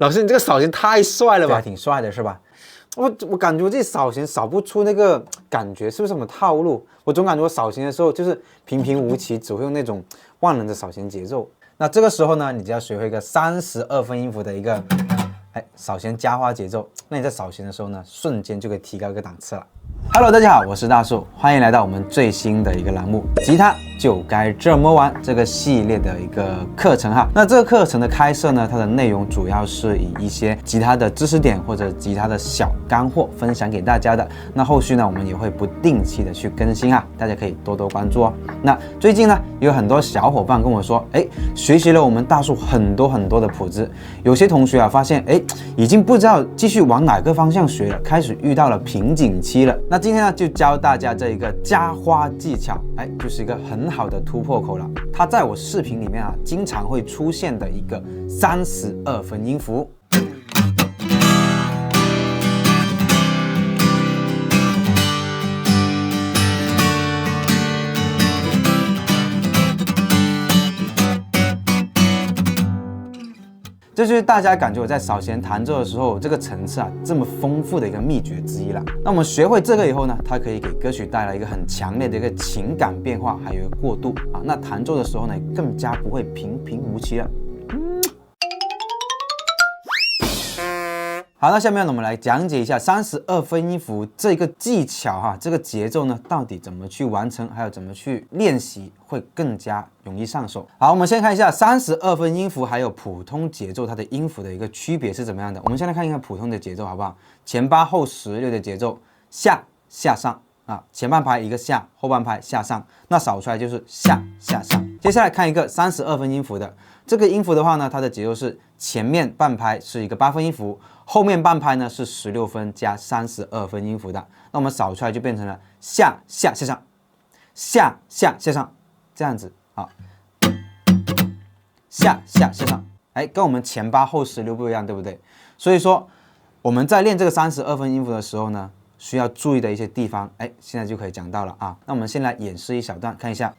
老师，你这个扫弦太帅了吧？挺帅的是吧？我感觉我自己扫弦扫不出那个感觉，是不是什么套路？我总感觉我扫弦的时候就是平平无奇，只会用那种万能的扫弦节奏。那这个时候呢，你就要学会一个32分音符的一个扫弦加花节奏。那你在扫弦的时候呢，瞬间就可以提高一个档次了。Hello， 大家好，我是大树，欢迎来到我们最新的一个栏目《吉他就该这么玩》这个系列的一个课程哈。那这个课程的开设呢，它的内容主要是以一些吉他的知识点或者吉他的小干货分享给大家的。那后续呢，我们也会不定期的去更新啊，大家可以多多关注哦。那最近呢，有很多小伙伴跟我说，学习了我们大树很多的谱子，有些同学啊发现，已经不知道继续往哪个方向学了，开始遇到了瓶颈期了。那今天呢，就教大家这一个加花技巧，就是一个很好的突破口了。它在我视频里面啊，经常会出现的一个32分音符。这就是大家感觉我在扫弦弹奏的时候，这个层次啊这么丰富的一个秘诀之一了。那我们学会这个以后呢，它可以给歌曲带来一个很强烈的一个情感变化，还有一个过渡啊。那弹奏的时候呢，更加不会平平无奇了。好，那下面呢，我们来讲解一下32分音符这个技巧哈，这个节奏呢，到底怎么去完成，还有怎么去练习，会更加容易上手。好，我们先看一下32分音符还有普通节奏它的音符的一个区别是怎么样的。我们先来看一下普通的节奏，好不好？前8后16的节奏，下下上啊，前半拍一个下，后半拍下上，那扫出来就是下下上。接下来看一个32分音符的这个音符的话呢，它的节奏是前面半拍是一个8分音符。后面半拍呢是16分加32分音符的，那我们扫出来就变成了下下下上，下下下上，这样子啊，下下下上，跟我们前8后16不一样，对不对？所以说我们在练这个32分音符的时候呢，需要注意的一些地方，现在就可以讲到了啊。那我们先来演示一小段，看一下。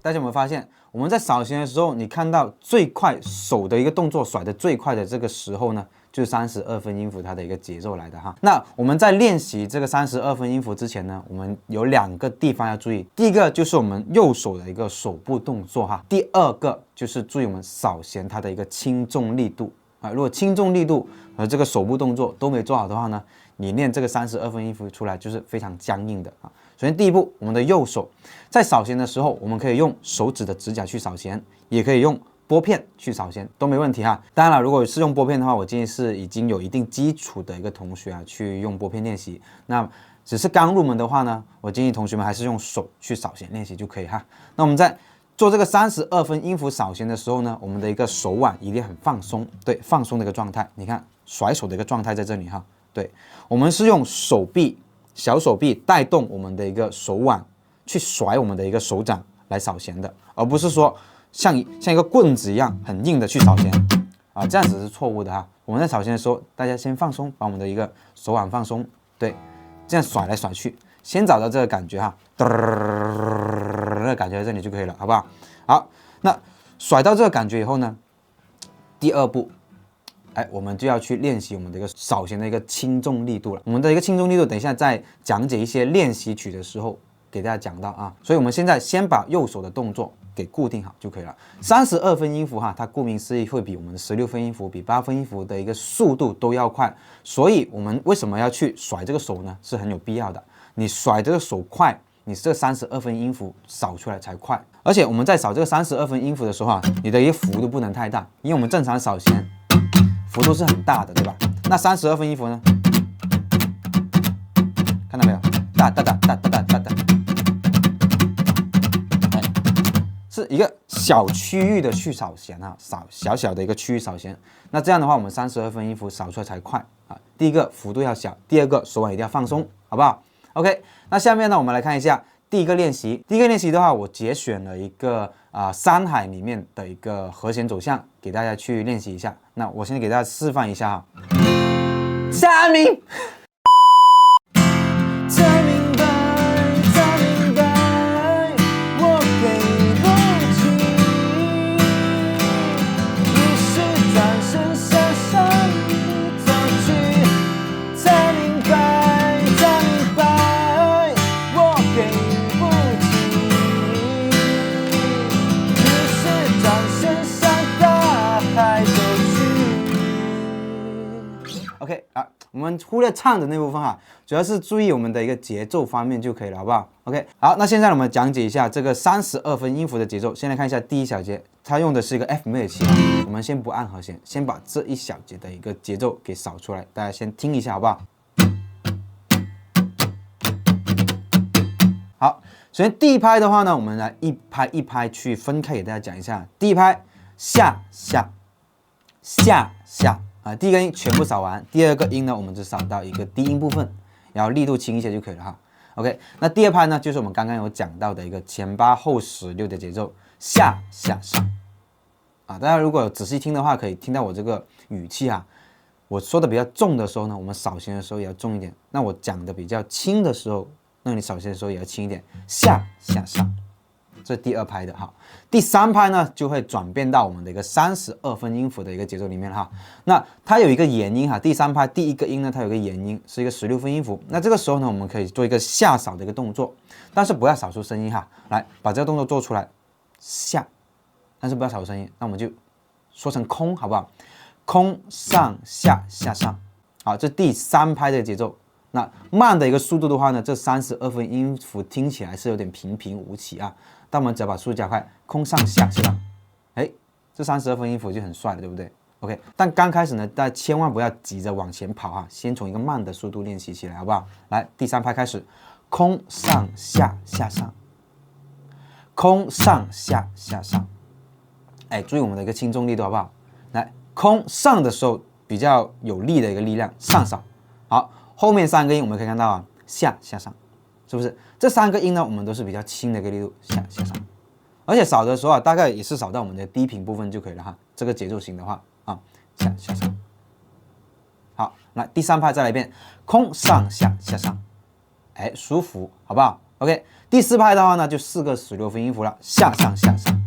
大家有没有发现，我们在扫弦的时候，你看到最快手的一个动作甩得最快的这个时候呢，就是32分音符它的一个节奏来的哈。那我们在练习这个32分音符之前呢，我们有2个地方要注意。第一个就是我们右手的一个手部动作哈，第二个就是注意我们扫弦它的一个轻重力度啊。如果轻重力度和这个手部动作都没做好的话呢，你练这个32分音符出来就是非常僵硬的啊。首先第一步，我们的右手在扫弦的时候，我们可以用手指的指甲去扫弦，也可以用拨片去扫弦，都没问题哈。当然了，如果是用拨片的话，我建议是已经有一定基础的一个同学啊，去用拨片练习。那只是刚入门的话呢，我建议同学们还是用手去扫弦练习就可以哈。那我们在做这个32分音符扫弦的时候呢，我们的一个手腕一定很放松，对，放松的一个状态。你看甩手的一个状态在这里哈，对，我们是用手臂。小手臂带动我们的一个手腕去甩我们的一个手掌来扫弦的，而不是说像一个棍子一样很硬的去扫弦啊，这样子是错误的哈。我们在扫弦的时候，大家先放松，把我们的一个手腕放松，对，这样甩来甩去，先找到这个感觉哈，那个感觉在这里就可以了，好不好？好，那甩到这个感觉以后呢，第二步。我们就要去练习我们的一个扫弦的一个轻重力度了。我们的一个轻重力度，等一下在讲解一些练习曲的时候给大家讲到啊。所以我们现在先把右手的动作给固定好就可以了。32分音符哈，它顾名思义会比我们的16分音符、比8分音符的一个速度都要快。所以我们为什么要去甩这个手呢？是很有必要的。你甩这个手快，你这32分音符扫出来才快。而且我们在扫这个32分音符的时候啊，你的一个幅度不能太大，因为我们正常扫弦。幅度是很大的，对吧？那32分音符呢？看到没有？哒哒哒哒哒哒哒哒，是一个小区域的去扫弦啊，扫小小的一个区域扫弦。那这样的话，我们32分音符扫出来才快啊。第一个幅度要小，第二个手腕一定要放松，好不好 ？OK， 那下面呢，我们来看一下第一个练习。第一个练习的话，我节选了一个山海里面的一个和弦走向，给大家去练习一下。那我现在给大家示范一下哈。下明。OK 啊，我们忽略唱的那部分哈，主要是注意我们的一个节奏方面就可以了，好不好 ？OK， 好，那现在我们讲解一下这个32分音符的节奏。先来看一下第一小节，它用的是一个 F major 七，我们先不按和弦，先把这一小节的一个节奏给扫出来，大家先听一下，好不好？好，首先第一拍的话呢，我们来一拍一拍去分开给大家讲一下。第一拍下下下下。第一个音全部扫完，第二个音呢，我们只扫到一个低音部分，然后力度轻一些就可以了哈。OK， 那第二拍呢，就是我们刚刚有讲到的一个前8后16的节奏，下下上。大家如果有仔细听的话，可以听到我这个语气哈。我说的比较重的时候呢，我们扫弦的时候也要重一点；那我讲的比较轻的时候，那你扫弦的时候也要轻一点，下下上。这是第二拍的哈，第三拍呢就会转变到我们的一个32分音符的一个节奏里面哈。那它有一个延音哈，第三拍第一个音呢，它有一个延音，是一个16分音符。那这个时候呢，我们可以做一个下扫的一个动作，但是不要扫出声音哈。来，把这个动作做出来，下，但是不要扫出声音。那我们就说成空，好不好？空上下下上，好，这第三拍的节奏。那慢的一个速度的话呢，这32分音符听起来是有点平平无奇啊。但我们只要把速度加快，空上下下上，哎，这32分音符就很帅了，对不对 ？OK， 但刚开始呢，大家千万不要急着往前跑哈，先从一个慢的速度练习起来，好不好？来，第三拍开始，空上下下上，空上下下上，哎，注意我们的一个轻重力度，好不好？来，空上的时候比较有力的一个力量上扫，好，后面3个音我们可以看到啊，下下上。是不是这3个音呢？我们都是比较轻的一个力度下下上，而且扫的时候啊，大概也是扫到我们的低频部分就可以了哈。这个节奏型的话啊，下下上。好，来第三拍再来一遍，空上下下上，哎，舒服，好不好 ？OK， 第四拍的话呢，就4个16分音符了，下上下上。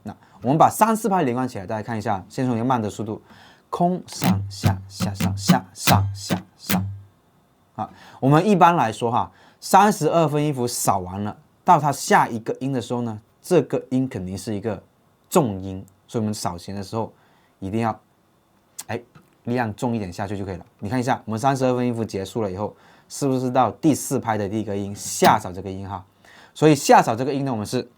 那我们把3、4拍连贯起来，大家看一下，先从一个慢的速度，空上下下上下上下上。啊，我们一般来说哈。32分音符扫完了，到它下一个音的时候呢，这个音肯定是一个重音，所以我们扫弦的时候一定要，力量重一点下去就可以了。你看一下，我们32分音符结束了以后，是不是到第4拍的第一个音下扫这个音哈？所以下扫这个音呢，我们是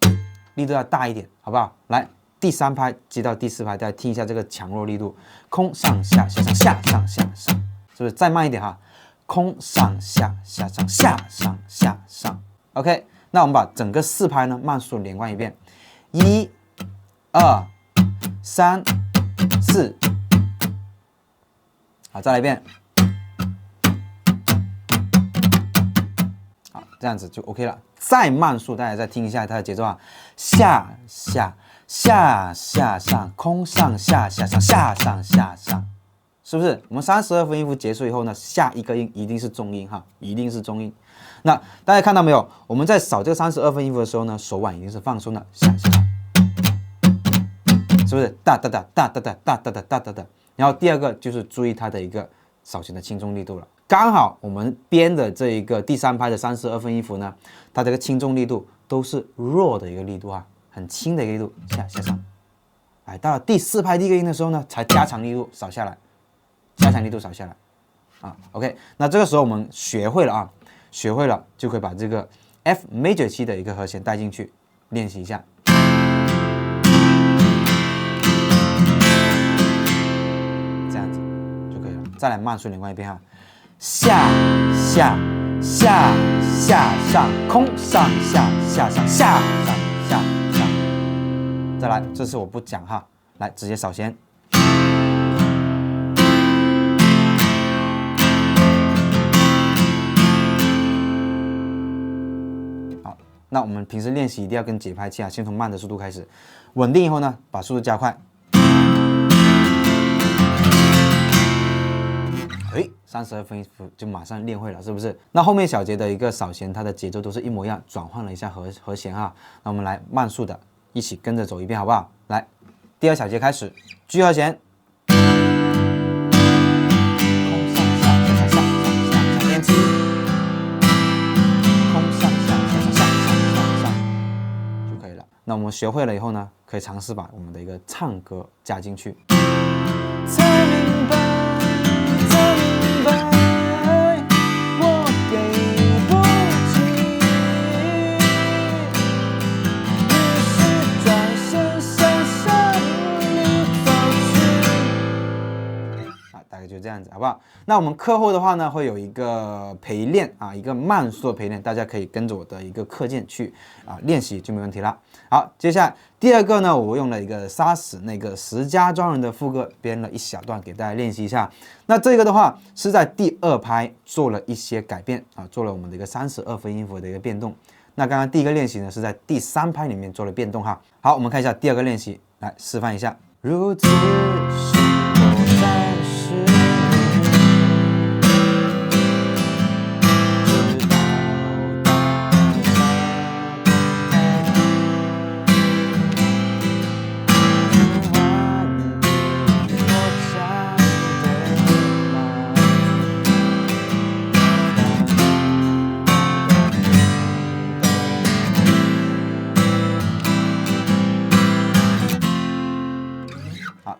力度要大一点，好不好？来，第3拍接到第4拍，大家听一下这个强弱力度，空上下下上下上下上，是不是？再慢一点哈。空上下下上下上下上 ，OK， 那我们把整个4拍呢慢速连贯一遍，1、2、3、4，好，再来一遍，好，这样子就 OK 了。再慢速，大家再听一下它的节奏啊，下下下下上，空上下下上下上下上。是不是？我们32分音符结束以后呢，下一个音一定是中音哈，一定是中音。那大家看到没有？我们在扫这个32分音符的时候呢，手腕一定是放松的，下下，是不是？哒哒哒哒哒哒哒哒哒哒哒哒。然后第二个就是注意它的一个扫弦的轻重力度了。刚好我们编的这一个第3拍的32分音符呢，它这个轻重力度都是弱的一个力度啊，很轻的一个力度，下下上。哎，到了第4拍第一个音的时候呢，才加强力度扫下来。加强力度扫下来，啊 ，OK， 那这个时候我们学会了啊，学会了就可以把这个 F major 7的一个和弦带进去，练习一下，这样子就可以了。再来慢速连贯一遍哈，下下下下上，空上下下上下上下上。再来，这次我不讲哈，来直接扫弦。那我们平时练习一定要跟节拍器啊，先从慢的速度开始，稳定以后呢，把速度加快。诶，32分音符就马上练会了，是不是？那后面小节的一个扫弦，它的节奏都是一模一样，转换了一下和弦哈。那我们来慢速的一起跟着走一遍，好不好？来，第2小节开始，G 和弦，空上下下下下下下，M7，空上下下下下下下就可以了。那我们学会了以后呢，可以尝试把我们的一个唱歌加进去。才明白。就这样子，好不好？那我们课后的话呢，会有一个陪练啊，一个慢速的陪练，大家可以跟着我的一个课件去练习就没问题了。好，接下来第2个呢，我用了一个杀死那个石家庄人的副歌，编了一小段给大家练习一下。那这个的话是在第2拍做了一些改变啊，做了我们的一个32分音符的一个变动。那刚刚第1个练习呢是在第3拍里面做了变动哈。好，我们看一下第2个练习，来示范一下。如此生活在世。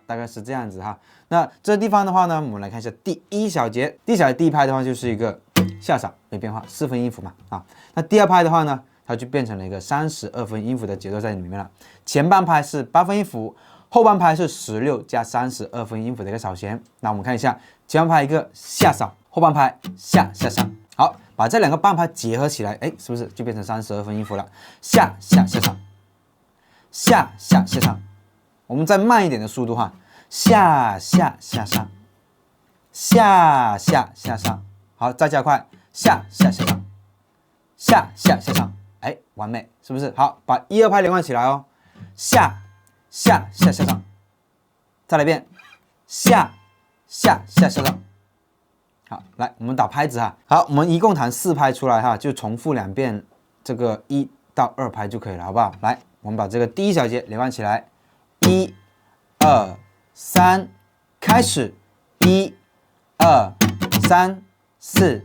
大概是这样子哈。那这地方的话呢，我们来看一下第1小节。第1小节第1拍的话就是一个下扫没变化，4分音符嘛啊。那第2拍的话呢，它就变成了一个32分音符的节奏在里面了。前半拍是8分音符，后半拍是16加32分音符的一个扫弦。那我们看一下，前半拍一个下扫，后半拍下下上。好，把这2个半拍结合起来，哎，是不是就变成32分音符了？下下下上，下下下上。我们再慢一点的速度哈，下下下上，下下下上，好，再加快，下下下上，下下下上，哎，完美，是不是？好，把1、2拍连贯起来哦，下下下下上，再来一遍，下下下下上。好，来，我们打拍子哈。好，我们一共弹4拍出来哈，就重复2遍这个1到2拍就可以了，好不好？来，我们把这个第1小节连贯起来。1、2、3，开始！1、2、3、4，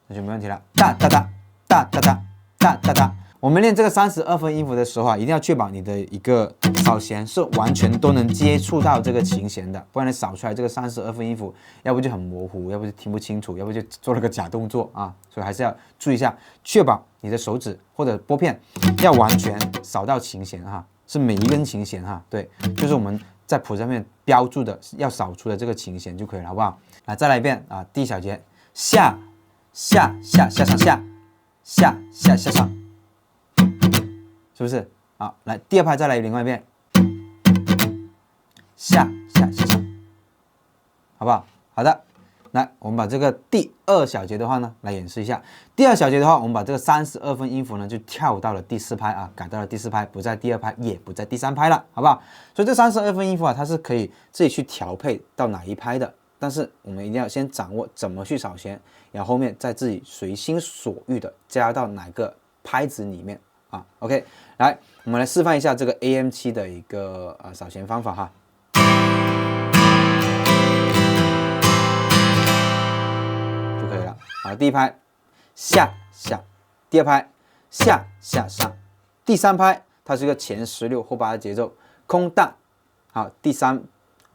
那就没问题了。哒哒哒哒哒哒哒哒哒。我们练这个32分音符的时候啊，一定要确保你的一个扫弦是完全都能接触到这个琴弦的，不然你扫出来这个32分音符，要不就很模糊，要不就听不清楚，要不就做了个假动作啊。所以还是要注意一下，确保你的手指或者拨片要完全扫到琴弦哈。是每一根琴弦哈，对，就是我们在谱上面标注的要扫出的这个琴弦就可以了，好不好？来，再来一遍啊！第1小节，下下下下上下，下下下上，是不是？好，来第2拍再来另外一遍，下下下上，好不好？好的。来，我们把这个第2小节的话呢，来演示一下。第2小节的话，我们把这个32分音符呢，就跳到了第4拍啊，改到了第4拍，不在第2拍，也不在第3拍了，好不好？所以这32分音符啊，它是可以自己去调配到哪一拍的，但是我们一定要先掌握怎么去扫弦，然后后面再自己随心所欲的加到哪个拍子里面啊。OK， 来，我们来示范一下这个 AM7的一个扫弦方法哈。好，第1拍下下，第2拍下下上，第3拍它是一个前16后8的节奏，空大。好，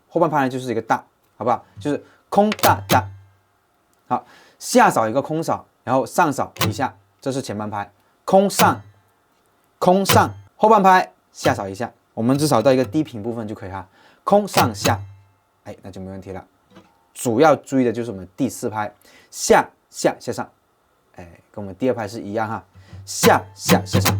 后半拍呢就是一个大，好不好？就是空大大。好，下扫一个空扫，然后上扫一下，这是前半拍，空上空上，后半拍下扫一下，我们只扫到一个低频部分就可以哈，空上下，哎，那就没问题了。主要注意的就是我们第4拍下下下上，哎，跟我们第2拍是一样哈，下下下上，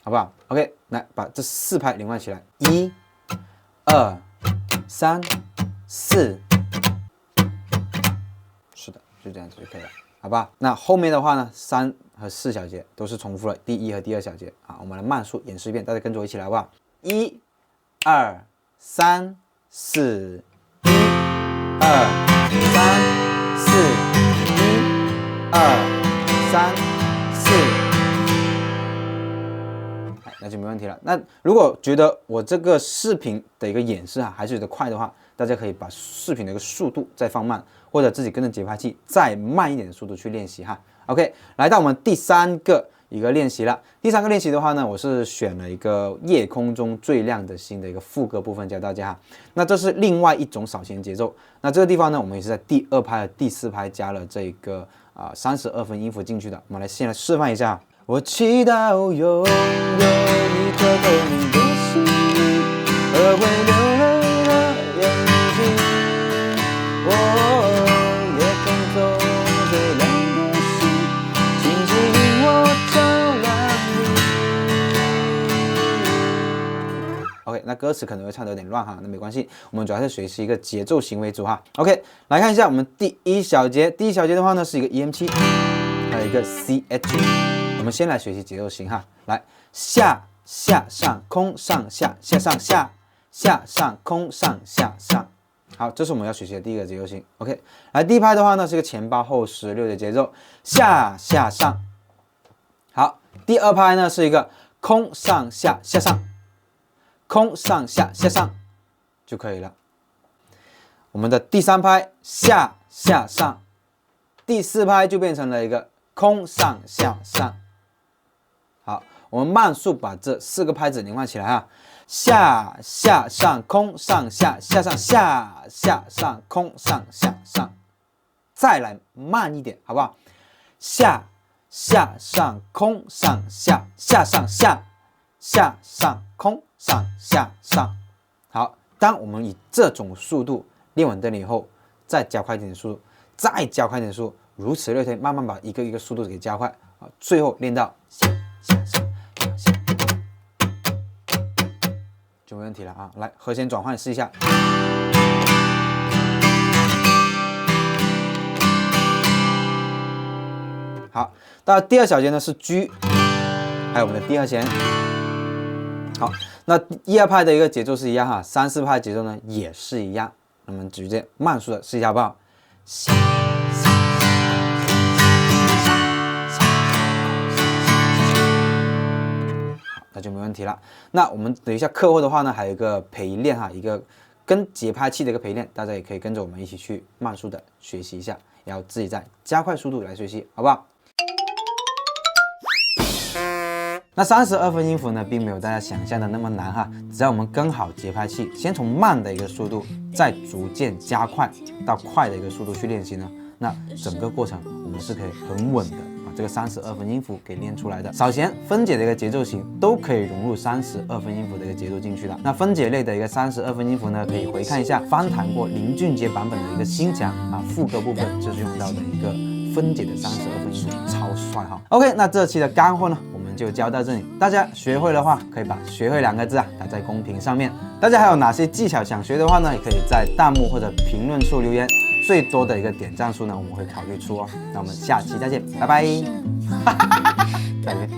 好不好 ？OK， 来把这4拍连贯起来，1、2、3、4，是的，就这样子就可以了，好吧？那后面的话呢，3和4小节都是重复了第1和第2小节啊，我们来慢速演示一遍，大家跟着我一起来好不好？1、2、3、4、1、2、3、4、1、2、3、4。那就没问题了。那如果觉得我这个视频的一个演示还是有点快的话，大家可以把视频的一个速度再放慢，或者自己跟着节拍器再慢一点的速度去练习哈。OK， 来到我们第3个一个练习了。第3个练习的话呢，我是选了一个夜空中最亮的星的一个副歌部分教大家哈。那这是另外一种扫弦节奏。那这个地方呢，我们也是在第2拍和第4拍加了这个32分音符进去的。我们来先来示范一下。我祈祷拥有一颗透明的心，和会流泪的眼睛。夜空中最亮的星，请指引我照亮你。OK， 那歌词可能会唱得有点乱哈，那没关系，我们主要是学习一个节奏型为主哈。OK， 来看一下我们第1小节。第1小节的话呢，是一个 EM7， 还有一个 CH。我们先来学习节奏型哈，来下下上空上下下上下下上空上下上，好，这是我们要学习的第一个节奏型。OK， 来第1拍的话呢是个前8后16的节奏，下下上。好，第2拍呢是一个空上下下上，空上下下上就可以了。我们的第3拍下下上，第4拍就变成了一个空上下上。好，我们慢速把这4个拍子连贯起来啊，下下上空上下下上下下上空上下上，再来慢一点，好不好？下下上空上下下上下下上空上下上。好，当我们以这种速度练稳定了以后，再加快一点速度，再加快一点速度，如此类推，慢慢把一个一个速度给加快啊，最后练到下下上下就没问题了啊！来，和弦转换试一下。好，到第2小节呢是 G， 还有我们的第2弦。好，那1、2拍的一个节奏是一样哈，3、4拍的节奏呢也是一样。那么直接慢速的试一下好不好？那就没问题了。那我们等一下课后的话呢，还有一个陪练哈，一个跟节拍器的一个陪练，大家也可以跟着我们一起去慢速的学习一下，然后自己再加快速度来学习，好不好？那32分音符呢，并没有大家想象的那么难哈，只要我们跟好节拍器，先从慢的一个速度，再逐渐加快到快的一个速度去练习呢，那整个过程我们是可以很稳的。这个32分音符给练出来的扫弦分解的一个节奏型都可以融入32分音符的一个节奏进去的。那分解类的一个32分音符呢，可以回看一下翻弹过林俊杰版本的一个新讲啊，副歌部分就是用到的一个分解的32分音符，超帅哈。OK， 那这期的干货呢，我们就教到这里。大家学会的话，可以把“学会”2个字打在公屏上面。大家还有哪些技巧想学的话呢，也可以在弹幕或者评论处留言。最多的一个点赞数呢，我们会考虑出哦。那我们下期再见，拜拜。再见。